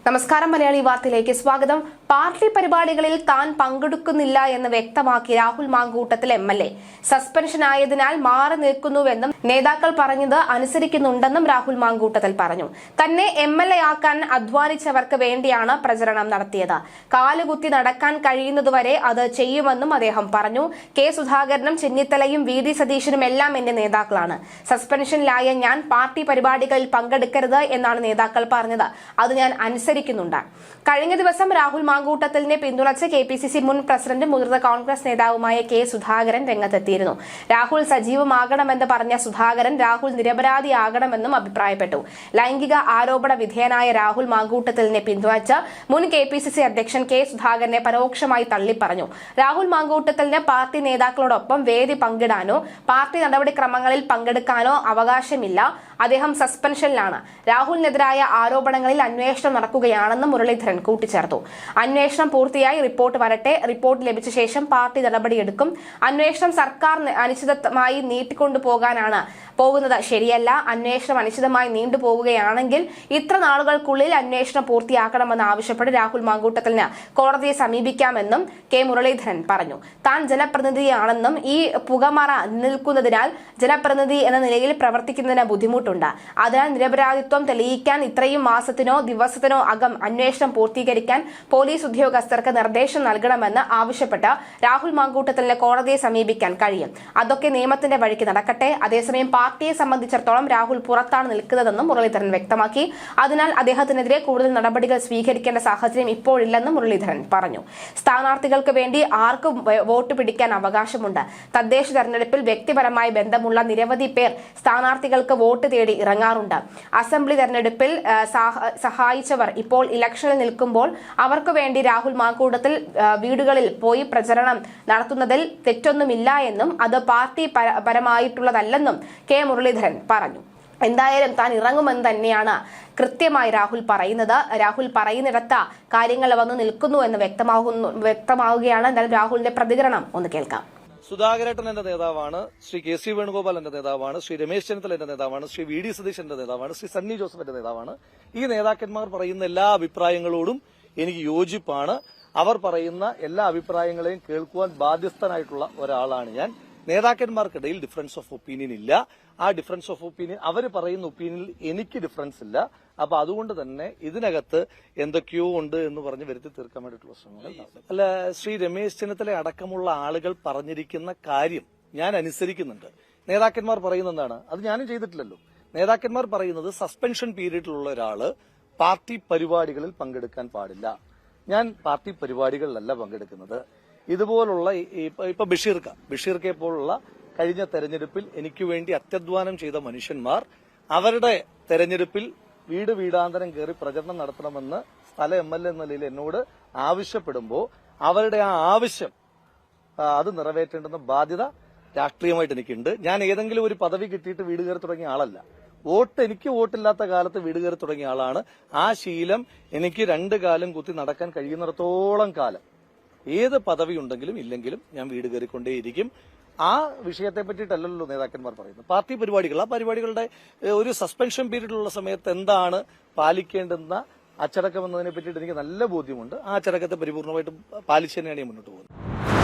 നമസ്കാരം. മലയാളി വാർത്തയിലേക്ക് സ്വാഗതം. പാർട്ടി പരിപാടികളിൽ താൻ പങ്കെടുക്കുന്നില്ല എന്ന് വ്യക്തമാക്കി രാഹുൽ മാങ്കൂട്ടത്തിൽ MLA സസ്പെൻഷനായതിനാൽ മാറി നിൽക്കുന്നുവെന്നും നേതാക്കൾ പറഞ്ഞത് അനുസരിക്കുന്നുണ്ടെന്നും രാഹുൽ മാങ്കൂട്ടത്തിൽ പറഞ്ഞു. തന്നെ MLA ആക്കാൻ അധ്വാനിച്ചവർക്ക് വേണ്ടിയാണ് പ്രചരണം നടത്തിയത്. കാലുകുത്തി നടക്കാൻ കഴിയുന്നതുവരെ അത് ചെയ്യുമെന്നും അദ്ദേഹം പറഞ്ഞു. കെ സുധാകരനും ചെന്നിത്തലയും VD സതീശനും എല്ലാം എന്റെ നേതാക്കളാണ്. സസ്പെൻഷനിലായ ഞാൻ പാർട്ടി പരിപാടികളിൽ പങ്കെടുക്കരുത് എന്നാണ് നേതാക്കൾ പറഞ്ഞത്. അത് ഞാൻ അനുസരിക്കുന്നുണ്ട്. കഴിഞ്ഞ ദിവസം രാഹുൽ മാങ്കൂട്ടത്തിലിനെ പിന്തുണച്ച് KPCC മുൻ പ്രസിഡന്റ് മുതിർന്ന കോൺഗ്രസ് നേതാവുമായ കെ സുധാകരൻ രംഗത്തെത്തിയിരുന്നു. രാഹുൽ സജീവമാകണമെന്ന് പറഞ്ഞ സുധാകരൻ രാഹുൽ നിരപരാധിയാകണമെന്നും അഭിപ്രായപ്പെട്ടു. ലൈംഗിക ആരോപണ വിധേയനായ രാഹുൽ മാങ്കൂട്ടത്തിലിനെ പിന്തുണച്ച് മുൻ KPCC അധ്യക്ഷൻ കെ സുധാകരനെ പരോക്ഷമായി തള്ളിപ്പറഞ്ഞു. രാഹുൽ മാങ്കൂട്ടത്തിലിന് പാർട്ടി നേതാക്കളോടൊപ്പം വേദി പങ്കിടാനോ പാർട്ടി നടപടിക്രമങ്ങളിൽ പങ്കെടുക്കാനോ അവകാശമില്ല. അദ്ദേഹം സസ്പെൻഷനിലാണ്. രാഹുലിനെതിരായ ആരോപണങ്ങളിൽ അന്വേഷണം നടക്കുകയാണെന്ന് മുരളീധരൻ കൂട്ടിച്ചേർത്തു. അന്വേഷണം പൂർത്തിയായി റിപ്പോർട്ട് വരട്ടെ. റിപ്പോർട്ട് ലഭിച്ച ശേഷം പാർട്ടി നടപടിയെടുക്കും. അന്വേഷണം സർക്കാർ അനിശ്ചിതമായി നീട്ടിക്കൊണ്ടുപോകാനാണ് പോകുന്നത്. ശരിയല്ല. അന്വേഷണം അനിശ്ചിതമായി നീണ്ടുപോവുകയാണെങ്കിൽ ഇത്ര നാളുകൾക്കുള്ളിൽ അന്വേഷണം പൂർത്തിയാക്കണമെന്ന് ആവശ്യപ്പെട്ട് രാഹുൽ മാങ്കൂട്ടത്തിലിന് കോടതിയെ സമീപിക്കാമെന്നും കെ മുരളീധരൻ പറഞ്ഞു. താൻ ജനപ്രതിനിധിയാണെന്നും ഈ പുകമറ നിൽക്കുന്നതിനാൽ ജനപ്രതിനിധി എന്ന നിലയിൽ പ്രവർത്തിക്കുന്നതിന് ബുദ്ധിമുട്ടുണ്ട്. അതിനാൽ നിരപരാധിത്വം തെളിയിക്കാൻ ഇത്രയും മാസത്തിനോ ദിവസത്തിനോ അകം അന്വേഷണം പൂർത്തീകരിക്കാൻ പോലീസ് ഉദ്യോഗസ്ഥർക്ക് നിർദ്ദേശം നൽകണമെന്ന് ആവശ്യപ്പെട്ട് രാഹുൽ മാങ്കൂട്ടത്തിലിന് കോടതിയെ സമീപിക്കാൻ കഴിയും. അതൊക്കെ നിയമത്തിന്റെ വഴിക്ക് നടക്കട്ടെ. അതേസമയം പാർട്ടിയെ സംബന്ധിച്ചിടത്തോളം രാഹുൽ പുറത്താണ് നിൽക്കുന്നതെന്നും മുരളീധരൻ വ്യക്തമാക്കി. അതിനാൽ അദ്ദേഹത്തിനെതിരെ കൂടുതൽ നടപടികൾ സ്വീകരിക്കേണ്ട സാഹചര്യം ഇപ്പോഴില്ലെന്നും മുരളീധരൻ പറഞ്ഞു. സ്ഥാനാർത്ഥികൾക്ക് വേണ്ടി ആർക്കും വോട്ട് പിടിക്കാൻ അവകാശമുണ്ട്. തദ്ദേശ തെരഞ്ഞെടുപ്പിൽ വ്യക്തിപരമായ ബന്ധമുള്ള നിരവധി പേർ സ്ഥാനാർത്ഥികൾക്ക് വോട്ട് തേടി ഇറങ്ങാറുണ്ട്. അസംബ്ലി തെരഞ്ഞെടുപ്പിൽ സഹായിച്ചവർ ഇപ്പോൾ ഇലക്ഷനിൽ നിൽക്കുമ്പോൾ അവർക്ക് വേണ്ടി രാഹുൽ മാങ്കൂട്ടത്തിൽ വീടുകളിൽ പോയി പ്രചരണം നടത്തുന്നതിൽ തെറ്റൊന്നുമില്ല എന്നും അത് പാർട്ടി പരമായിട്ടുള്ളതല്ലെന്നും കെ മുരളീധരൻ പറഞ്ഞു. എന്തായാലും താൻ ഇറങ്ങുമെന്ന് തന്നെയാണ് കൃത്യമായി രാഹുൽ പറയുന്നത്. രാഹുൽ പറയുന്നിടത്ത കാര്യങ്ങൾ വന്നു നിൽക്കുന്നു എന്ന് വ്യക്തമാവുകയാണ്. എന്തായാലും രാഹുലിന്റെ പ്രതികരണം ഒന്ന് കേൾക്കാം. സുധാകരേട്ടൻ എന്റെ നേതാവാണ്, ശ്രീ KC വേണുഗോപാൽ എന്റെ നേതാവാണ്, ശ്രീ രമേശ് ചെന്നിത്തല എന്റെ നേതാവാണ്, ശ്രീ VD സതീശ് എന്റെ നേതാവാണ്, ശ്രീ സണ്ണി ജോസഫ് എന്റെ നേതാവാണ്. ഈ നേതാക്കന്മാർ പറയുന്ന എല്ലാ അഭിപ്രായങ്ങളോടും എനിക്ക് യോജിപ്പാണ്. അവർ പറയുന്ന എല്ലാ അഭിപ്രായങ്ങളെയും കേൾക്കുവാൻ ബാധ്യസ്ഥനായിട്ടുള്ള ഒരാളാണ് ഞാൻ. നേതാക്കന്മാർക്കിടയിൽ ഡിഫറൻസ് ഓഫ് ഒപ്പീനിയൻ ഇല്ല. ആ ഡിഫറൻസ് ഓഫ് ഒപ്പീനിയൻ അവർ പറയുന്ന ഒപ്പീനിയനിൽ എനിക്ക് ഡിഫറൻസ് ഇല്ല. അപ്പൊ അതുകൊണ്ട് തന്നെ ഇതിനകത്ത് എന്തൊക്കെയോ ഉണ്ട് എന്ന് പറഞ്ഞ് വരുത്തി തീർക്കാൻ വേണ്ടിയിട്ടുള്ള ശ്രമങ്ങൾ അല്ല. ശ്രീ രമേശ് ചെന്നിത്തല അടക്കമുള്ള ആളുകൾ പറഞ്ഞിരിക്കുന്ന കാര്യം ഞാൻ അനുസരിക്കുന്നുണ്ട്. നേതാക്കന്മാർ പറയുന്ന എന്താണ്? അത് ഞാനും ചെയ്തിട്ടില്ലല്ലോ. നേതാക്കന്മാർ പറയുന്നത് സസ്പെൻഷൻ പീരീഡിലുള്ള ഒരാള് പാർട്ടി പരിപാടികളിൽ പങ്കെടുക്കാൻ പാടില്ല. ഞാൻ പാർട്ടി പരിപാടികളിലല്ല പങ്കെടുക്കുന്നത്. ഇതുപോലുള്ള ഇപ്പൊ ബഷീർക്കെ പോലുള്ള കഴിഞ്ഞ തെരഞ്ഞെടുപ്പിൽ എനിക്ക് വേണ്ടി അത്യധ്വാനം ചെയ്ത മനുഷ്യന്മാർ അവരുടെ തെരഞ്ഞെടുപ്പിൽ വീട് വീടാന്തരം കയറി പ്രചരണം നടത്തണമെന്ന് സ്ഥല MLA എന്ന നിലയിൽ എന്നോട് ആവശ്യപ്പെടുമ്പോൾ അവരുടെ ആ ആവശ്യം അത് നിറവേറ്റേണ്ടുന്ന ബാധ്യത രാഷ്ട്രീയമായിട്ട് എനിക്കുണ്ട്. ഞാൻ ഏതെങ്കിലും ഒരു പദവി കിട്ടിയിട്ട് വീട് കയറി തുടങ്ങിയ ആളല്ല. എനിക്ക് വോട്ടില്ലാത്ത കാലത്ത് വീട് കയറി തുടങ്ങിയ ആളാണ്. ആ ശീലം എനിക്ക് 2 കാലം കുത്തി നടക്കാൻ കഴിയുന്നിടത്തോളം കാലം ഏത് പദവി ഉണ്ടെങ്കിലും ഇല്ലെങ്കിലും ഞാൻ വീട് കയറിക്കൊണ്ടേയിരിക്കും. ആ വിഷയത്തെ പറ്റിയിട്ടല്ലല്ലോ നേതാക്കന്മാർ പറയുന്നത്. പാർട്ടി പരിപാടികൾ, ആ പരിപാടികളുടെ ഒരു സസ്പെൻഷൻ പീരീഡിലുള്ള സമയത്ത് എന്താണ് പാലിക്കേണ്ടുന്ന അച്ചടക്കം എന്നതിനെ പറ്റിയിട്ട് എനിക്ക് നല്ല ബോധ്യമുണ്ട്. ആ അച്ചടക്കത്തെ പരിപൂർണമായിട്ടും പാലിച്ചു തന്നെയാണ് ഞാൻ മുന്നോട്ട് പോകുന്നത്.